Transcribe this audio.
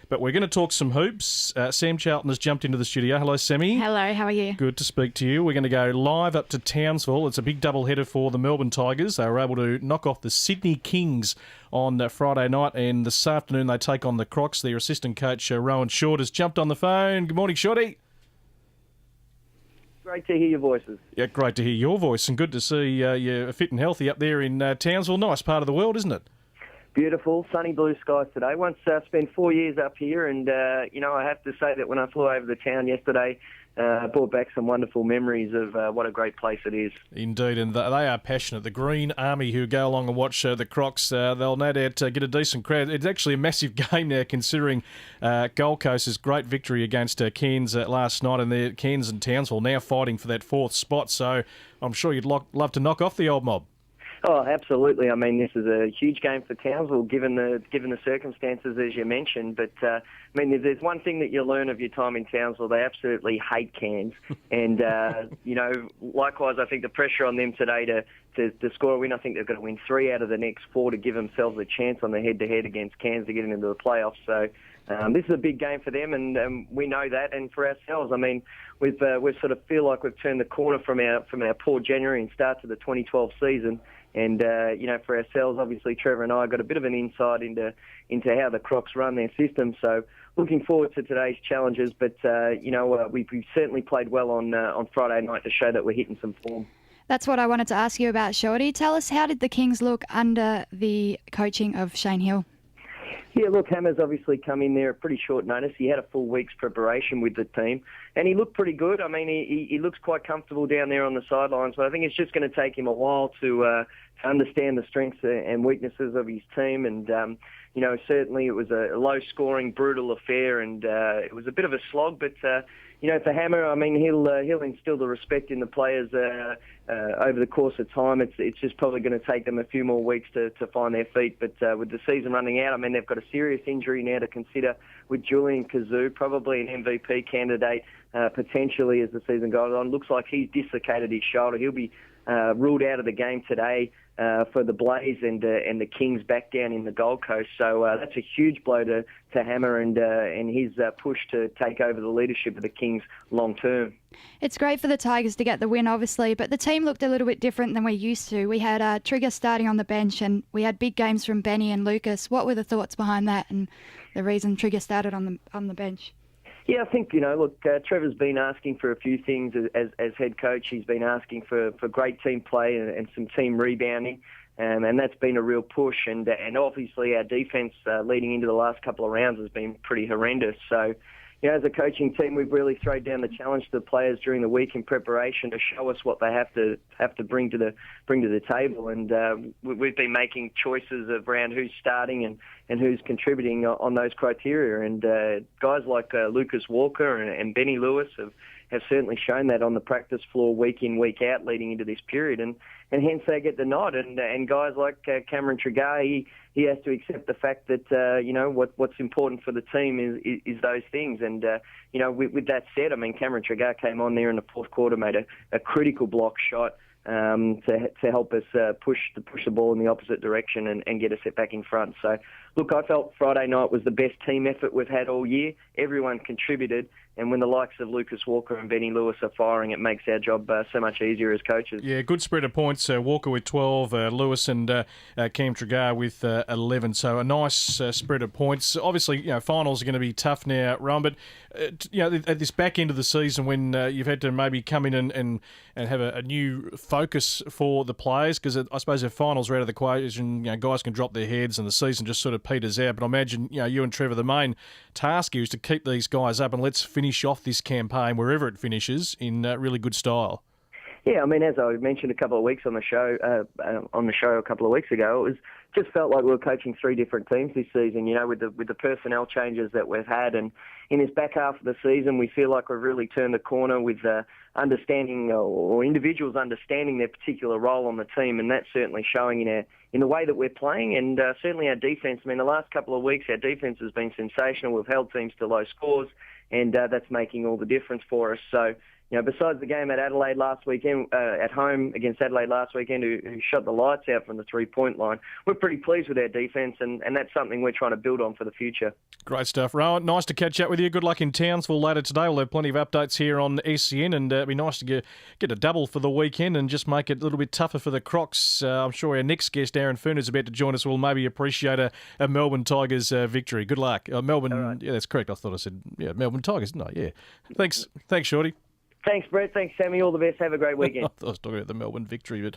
but we're going to talk some hoops. Sam Charlton has jumped into the studio. Hello, Sammy. Hello, how are you? Good to speak to you. We're going to go live up to Townsville. It's a big doubleheader for the Melbourne Tigers. They were able to knock off the Sydney Kings on Friday night, and this afternoon they take on the Crocs. Their assistant coach, Rohan, has jumped on the phone. Good morning, Shorty. Great to hear your voices. Yeah, great to hear your voice, and good to see you're fit and healthy up there in Townsville. Nice part of the world, isn't it? Beautiful, sunny blue skies today. Once spent 4 years up here, and I have to say that when I flew over the town yesterday, brought back some wonderful memories of what a great place it is. Indeed, and they are passionate. The Green Army who go along and watch the Crocs, they'll no doubt get a decent crowd. It's actually a massive game now, considering Gold Coast's great victory against Cairns last night, and Cairns and Townsville now fighting for that fourth spot. So I'm sure you'd love to knock off the old mob. Oh, absolutely. I mean, this is a huge game for Townsville, given the circumstances, as you mentioned. But, if there's one thing that you learn of your time in Townsville, they absolutely hate Cairns. And, likewise, I think the pressure on them today to score a win, I think they've got to win 3 out of the next 4 to give themselves a chance on the head-to-head against Cairns to get into the playoffs. So this is a big game for them, and we know that. And for ourselves, I mean, we've sort of feel like we've turned the corner from our poor January and start to the 2012 season. And, for ourselves, obviously, Trevor and I got a bit of an insight into how the Crocs run their system. So looking forward to today's challenges. But, we certainly played well on Friday night to show that we're hitting some form. That's what I wanted to ask you about, Shorty. Tell us, how did the Kings look under the coaching of Shane Hill? Yeah, look, Hammer's obviously come in there at pretty short notice. He had a full week's preparation with the team, and he looked pretty good. I mean, he looks quite comfortable down there on the sidelines, but I think it's just going to take him a while to understand the strengths and weaknesses of his team. And, certainly it was a low-scoring, brutal affair, and it was a bit of a slog, but... for Hammer, I mean, he'll instill the respect in the players over the course of time. It's just probably going to take them a few more weeks to find their feet. But with the season running out, I mean, they've got a serious injury now to consider with Julian Kazoo, probably an MVP candidate potentially as the season goes on. Looks like he's dislocated his shoulder. He'll be ruled out of the game today for the Blaze and the Kings back down in the Gold Coast. So that's a huge blow to Hammer and his push to take over the leadership of the Kings long term. It's great for the Tigers to get the win, obviously, but the team looked a little bit different than we're used to. We had Trigger starting on the bench, and we had big games from Benny and Lucas. What were the thoughts behind that and the reason Trigger started on the bench? Yeah, I think, Trevor's been asking for a few things as head coach. He's been asking for great team play and some team rebounding, and that's been a real push. And obviously our defence leading into the last couple of rounds has been pretty horrendous. So, as a coaching team, we've really thrown down the challenge to the players during the week in preparation to show us what they have to bring to the table. And we've been making choices around who's starting and who's contributing on those criteria. And guys like Lucas Walker and Benny Lewis have certainly shown that on the practice floor week in, week out leading into this period. And hence they get the nod. And guys like Cameron Tregar, he has to accept the fact that, what's important for the team is those things. And, with that said, I mean, Cameron Tregar came on there in the fourth quarter, made a critical block shot to help us push the ball in the opposite direction and get us back in front. So, look, I felt Friday night was the best team effort we've had all year. Everyone contributed. And when the likes of Lucas Walker and Benny Lewis are firing, it makes our job so much easier as coaches. Yeah, good spread of points. Walker with 12, Lewis and Cam Tregar with 11. So a nice spread of points. Obviously, finals are going to be tough now, Rohan, but at this back end of the season when you've had to maybe come in and have a new focus for the players, because I suppose if finals are out of the equation, guys can drop their heads and the season just sort of peters out. But I imagine, you and Trevor, the main task here is to keep these guys up and let's finish off this campaign, wherever it finishes, in really good style. Yeah, I mean, as I mentioned a couple of weeks on the show a couple of weeks ago, it was just felt like we were coaching 3 different teams this season. With the personnel changes that we've had, and in this back half of the season, we feel like we've really turned the corner with understanding or individuals understanding their particular role on the team, and that's certainly showing in the way that we're playing, and certainly our defence. I mean, the last couple of weeks, our defence has been sensational. We've held teams to low scores, and that's making all the difference for us. So, besides the game at Adelaide last weekend, at home against Adelaide last weekend, who shut the lights out from the three-point line, we're pretty pleased with our defence, and that's something we're trying to build on for the future. Great stuff, Rohan. Nice to catch up with you. Good luck in Townsville later today. We'll have plenty of updates here on SEN, and it'd be nice to get a double for the weekend and just make it a little bit tougher for the Crocs. I'm sure our next guest, Aaron Foon, is about to join us. We'll maybe appreciate a Melbourne Tigers victory. Good luck. Melbourne, right. Yeah, that's correct. I thought I said Melbourne Tigers, didn't I? Yeah. Thanks, Shorty. Thanks, Brett. Thanks, Sammy. All the best. Have a great weekend. I was talking about the Melbourne victory, but